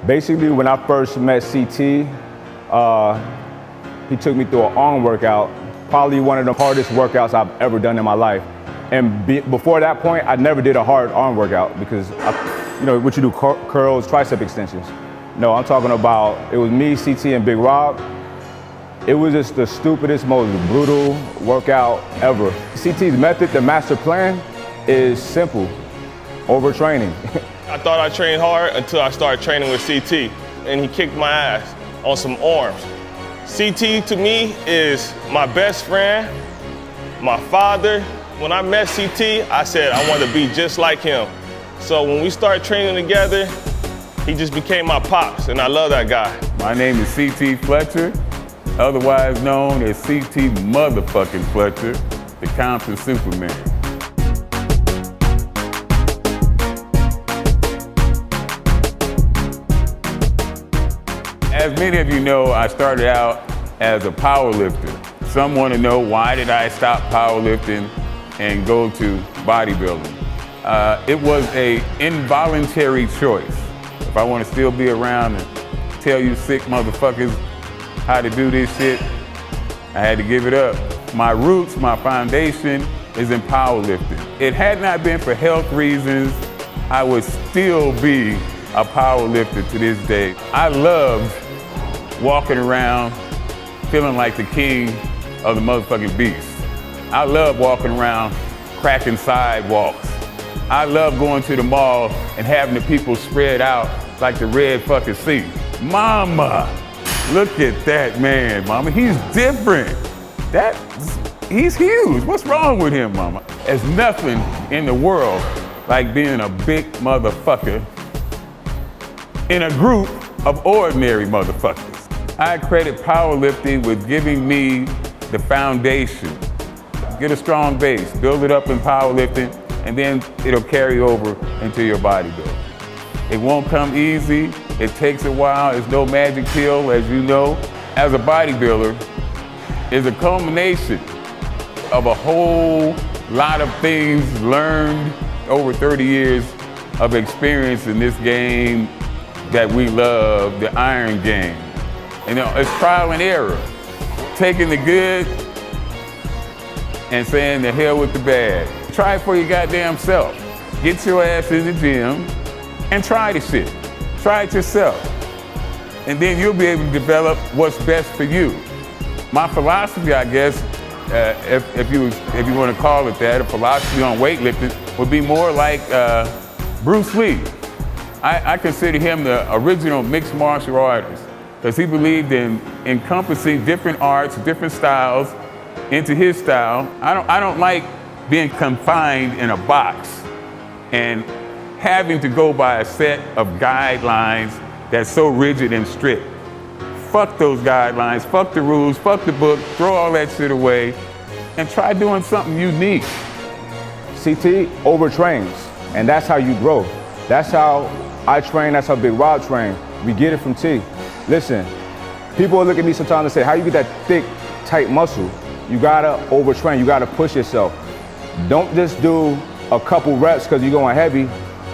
Basically, when I first met CT, he took me through an arm workout, probably one of the hardest workouts I've ever done in my life. And before that point, I never did a hard arm workout because, what you do, curls, tricep extensions. No, I'm talking about, it was me, CT, and Big Rob. It was just the stupidest, most brutal workout ever. CT's method, the MASSterplan, is simple: overtraining. I thought I trained hard until I started training with CT, and he kicked my ass on some arms. CT to me is my best friend, my father. When I met CT, I said I wanted to be just like him. So when we started training together, he just became my pops, and I love that guy. My name is CT Fletcher, otherwise known as CT motherfucking Fletcher, the Compton Superman. As many of you know, I started out as a powerlifter. Some want to know, why did I stop powerlifting and go to bodybuilding? It was an involuntary choice. If I want to still be around and tell you sick motherfuckers how to do this shit, I had to give it up. My roots, my foundation is in powerlifting. It had not been for health reasons, I would still be a powerlifter to this day. I loved walking around feeling like the king of the motherfucking beast. I love walking around cracking sidewalks. I love going to the mall and having the people spread out like the Red fucking Sea. Mama, look at that man, mama. He's different. He's huge. What's wrong with him, mama? There's nothing in the world like being a big motherfucker in a group of ordinary motherfuckers. I credit powerlifting with giving me the foundation. Get a strong base, build it up in powerlifting, and then it'll carry over into your bodybuilding. It won't come easy, it takes a while, it's no magic pill, as you know. As a bodybuilder, it's a culmination of a whole lot of things learned over 30 years of experience in this game that we love, the iron game. It's trial and error. Taking the good and saying the hell with the bad. Try it for your goddamn self. Get your ass in the gym and try the shit. Try it yourself. And then you'll be able to develop what's best for you. My philosophy, I guess, if you want to call it that, a philosophy on weightlifting would be more like Bruce Lee. I consider him the original mixed martial artist because he believed in encompassing different arts, different styles into his style. I don't like being confined in a box and having to go by a set of guidelines that's so rigid and strict. Fuck those guidelines, fuck the rules, fuck the book, throw all that shit away and try doing something unique. CT overtrains, and that's how you grow. That's how I train, that's how Big Rob train. We get it from T. Listen, people look at me sometimes and say, how you get that thick, tight muscle? You gotta overtrain, you gotta push yourself. Don't just do a couple reps because you're going heavy.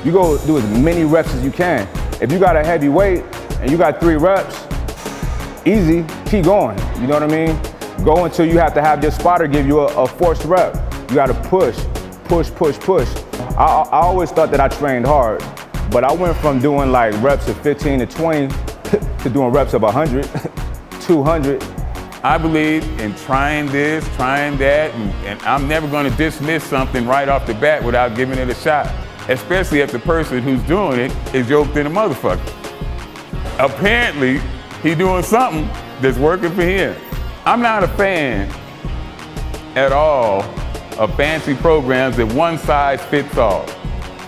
You go do as many reps as you can. If you got a heavy weight and you got 3 reps, easy, keep going, you know what I mean? Go until you have to have your spotter give you a forced rep. You gotta push, push, push, push. I always thought that I trained hard, but I went from doing like reps of 15 to 20 to doing reps of 100, 200. I believe in trying this, trying that, and I'm never gonna dismiss something right off the bat without giving it a shot, especially if the person who's doing it is yoked in a motherfucker. Apparently, he's doing something that's working for him. I'm not a fan at all of fancy programs that one size fits all.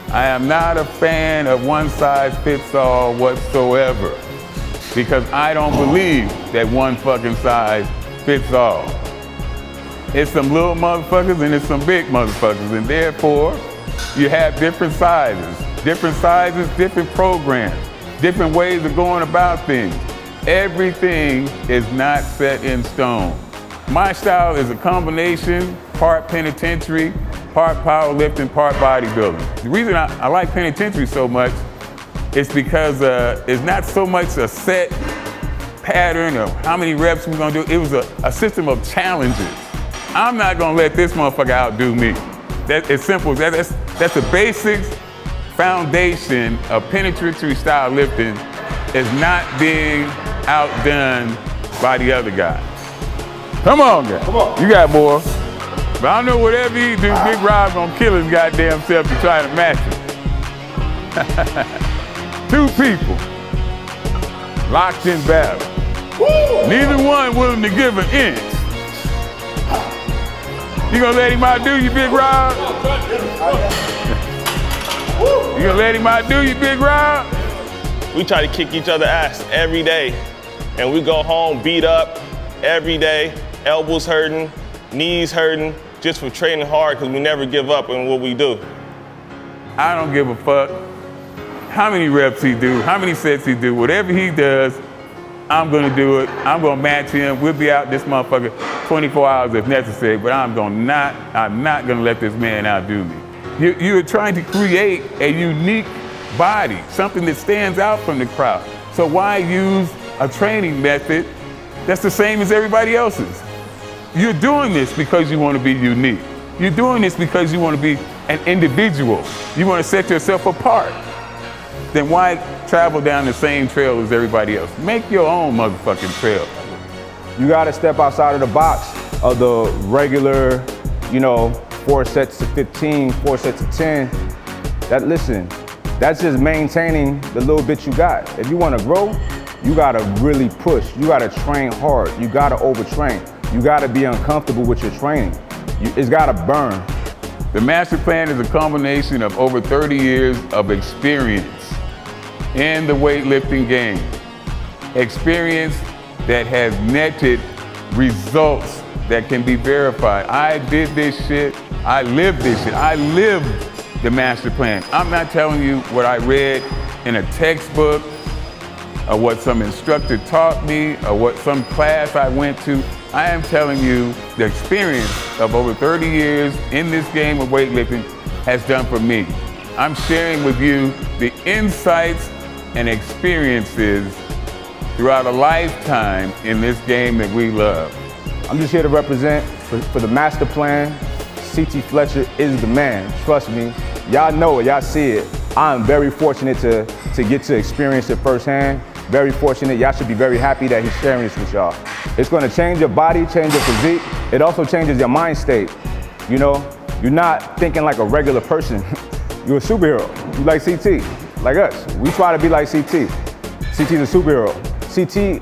I am not a fan of one size fits all whatsoever because I don't believe that one fucking size fits all. It's some little motherfuckers and it's some big motherfuckers, and therefore you have different sizes, different programs, different ways of going about things. Everything is not set in stone. My style is a combination, part penitentiary, part powerlifting, part bodybuilding. The reason I like penitentiary so much It's because it's not so much a set pattern of how many reps we're gonna do. It was a system of challenges. I'm not gonna let this motherfucker outdo me. It's simple as that. That's the basics, foundation of penitentiary style lifting, is not being outdone by the other guy. Come on, guy. Come on. You got more. But I know whatever he do, Big Rob gonna kill his goddamn self to try to match it. 2 people locked in battle. Woo! Neither one willing to give an inch. You gonna let him outdo you, Big Rob? You gonna let him outdo you, Big Rob? We try to kick each other's ass every day. And we go home beat up every day, elbows hurting, knees hurting, just for training hard because we never give up in what we do. I don't give a fuck how many reps he do, how many sets he do. Whatever he does, I'm gonna do it. I'm gonna match him. We'll be out this motherfucker 24 hours if necessary, but I'm not gonna let this man outdo me. You're trying to create a unique body, something that stands out from the crowd. So why use a training method that's the same as everybody else's? You're doing this because you want to be unique. You're doing this because you want to be an individual. You want to set yourself apart. Then why travel down the same trail as everybody else? Make your own motherfucking trail. You gotta step outside of the box of the regular, 4 sets to 15, 4 sets to 10. That's just maintaining the little bit you got. If you wanna grow, you gotta really push. You gotta train hard. You gotta overtrain. You gotta be uncomfortable with your training. It's gotta burn. The MASSterplan is a combination of over 30 years of experience in the weightlifting game. Experience that has netted results that can be verified. I did this shit. I lived this shit. I lived the MASSterplan. I'm not telling you what I read in a textbook or what some instructor taught me or what some class I went to. I am telling you the experience of over 30 years in this game of weightlifting has done for me. I'm sharing with you the insights and experiences throughout a lifetime in this game that we love. I'm just here to represent for the MASSterplan. CT Fletcher is the man, trust me. Y'all know it, y'all see it. I'm very fortunate to get to experience it firsthand. Very fortunate, y'all should be very happy that he's sharing this with y'all. It's gonna change your body, change your physique. It also changes your mind state. You're not thinking like a regular person. You're a superhero, you like CT, like us. We try to be like CT. CT's a superhero. CT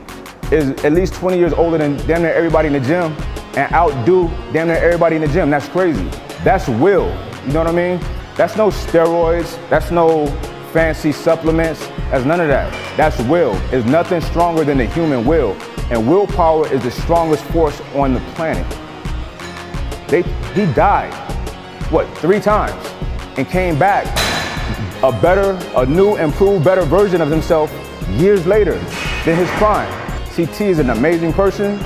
is at least 20 years older than damn near everybody in the gym and outdo damn near everybody in the gym. That's crazy. That's will, you know what I mean? That's no steroids, that's no fancy supplements, that's none of that. That's will. There's nothing stronger than the human will. And willpower is the strongest force on the planet. He died, 3 times and came back a new, improved, better version of himself years later than his prime. CT is an amazing person.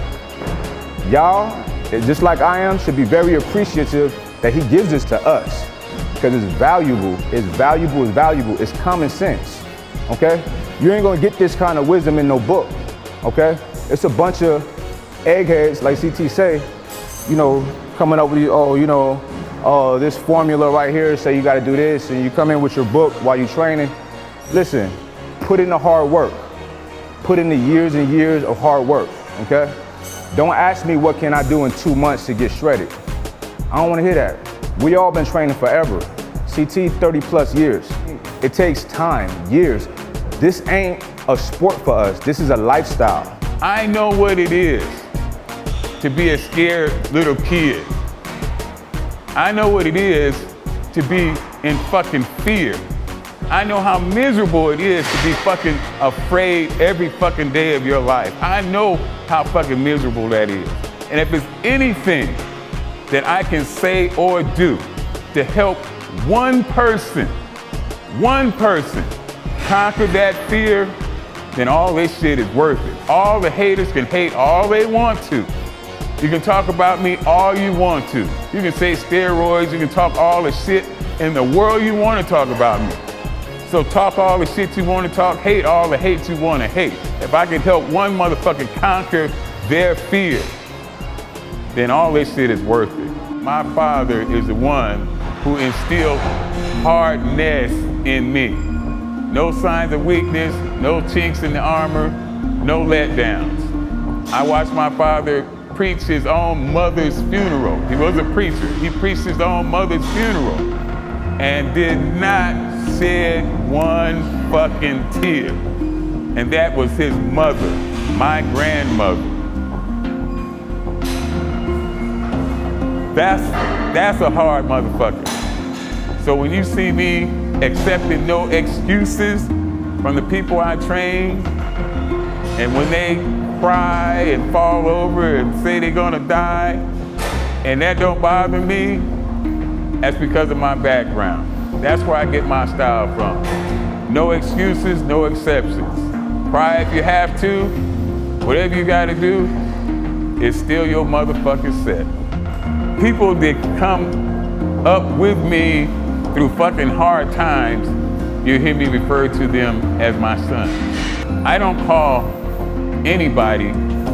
Y'all, just like I am, should be very appreciative that he gives this to us because it's valuable. It's valuable, it's valuable. It's common sense, okay? You ain't gonna get this kind of wisdom in no book, okay? It's a bunch of eggheads, like CT say, coming up with this formula right here, say you gotta do this, and you come in with your book while you're training. Listen, put in the hard work. Put in the years and years of hard work, okay? Don't ask me what can I do in 2 months to get shredded. I don't wanna hear that. We all been training forever. CT, 30 plus years. It takes time, years. This ain't a sport for us, this is a lifestyle. I know what it is to be a scared little kid. I know what it is to be in fucking fear. I know how miserable it is to be fucking afraid every fucking day of your life. I know how fucking miserable that is. And if it's anything that I can say or do to help one person conquer that fear, then all this shit is worth it. All the haters can hate all they want to. You can talk about me all you want to. You can say steroids, you can talk all the shit in the world you want to talk about me. So talk all the shit you want to talk, hate all the hate you want to hate. If I can help one motherfucker conquer their fear, then all this shit is worth it. My father is the one who instilled hardness in me. No signs of weakness, no chinks in the armor, no letdowns. I watched my father preach his own mother's funeral. He was a preacher. He preached his own mother's funeral and did not shed one fucking tear. And that was his mother, my grandmother. That's a hard motherfucker. So when you see me accepting no excuses from the people I train, and when they cry and fall over and say they're gonna die, and that don't bother me, that's because of my background. That's where I get my style from. No excuses, no exceptions. Cry if you have to. Whatever you gotta do, it's still your motherfucking set. People that come up with me through fucking hard times, you hear me refer to them as my son. I don't call anybody,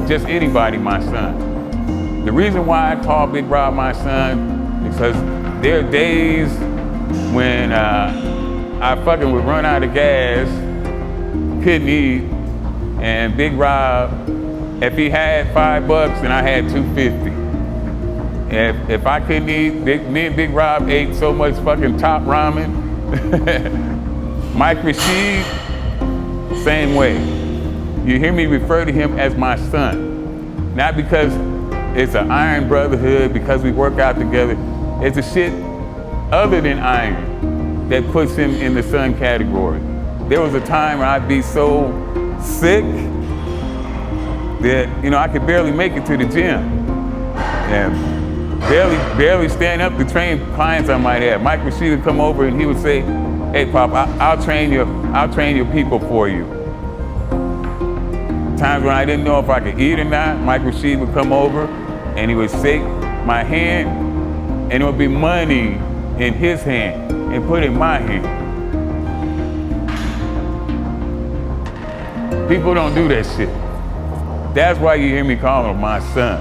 just anybody, my son. The reason why I call Big Rob my son is because there are days when I fucking would run out of gas, couldn't eat, and Big Rob, if he had $5 and I had $2.50. If I couldn't eat, me and Big Rob ate so much fucking top ramen. Mike Rashid, same way. You hear me refer to him as my son. Not because it's an iron brotherhood, because we work out together. It's a shit other than iron that puts him in the son category. There was a time when I'd be so sick that, I could barely make it to the gym. And barely stand up to train clients I might have. Mike Rashid would come over and he would say, "Hey, Pop, I'll train your people for you." Times when I didn't know if I could eat or not, Mike Rashid would come over and he would shake my hand, and it would be money in his hand and put in my hand. People don't do that shit. That's why you hear me call him my son.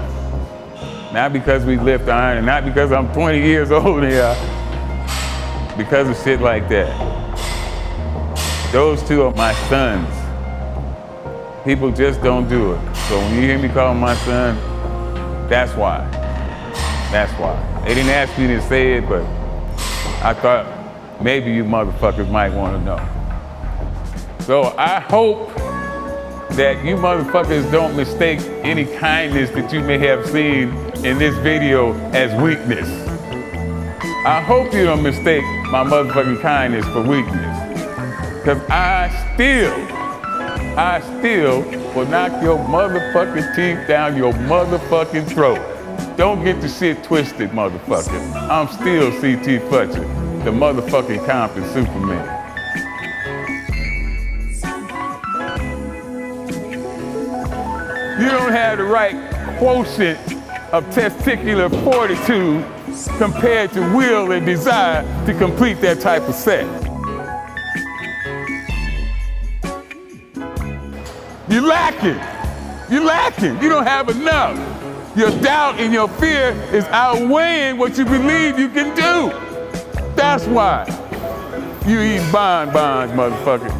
Not because we lift iron, and not because I'm 20 years old here, because of shit like that. Those two are my sons. People just don't do it. So when you hear me call him my son, that's why. That's why. They didn't ask me to say it, but I thought maybe you motherfuckers might want to know. So I hope that you motherfuckers don't mistake any kindness that you may have seen in this video as weakness. I hope you don't mistake my motherfucking kindness for weakness. Because I still will knock your motherfucking teeth down your motherfucking throat. Don't get the shit twisted, motherfucker. I'm still CT Fletcher, the motherfucking Compton Superman. You don't have the right quotient of testicular fortitude compared to will and desire to complete that type of set. You're lacking. You're lacking. You don't have enough. Your doubt and your fear is outweighing what you believe you can do. That's why you eat bonbons, motherfucker.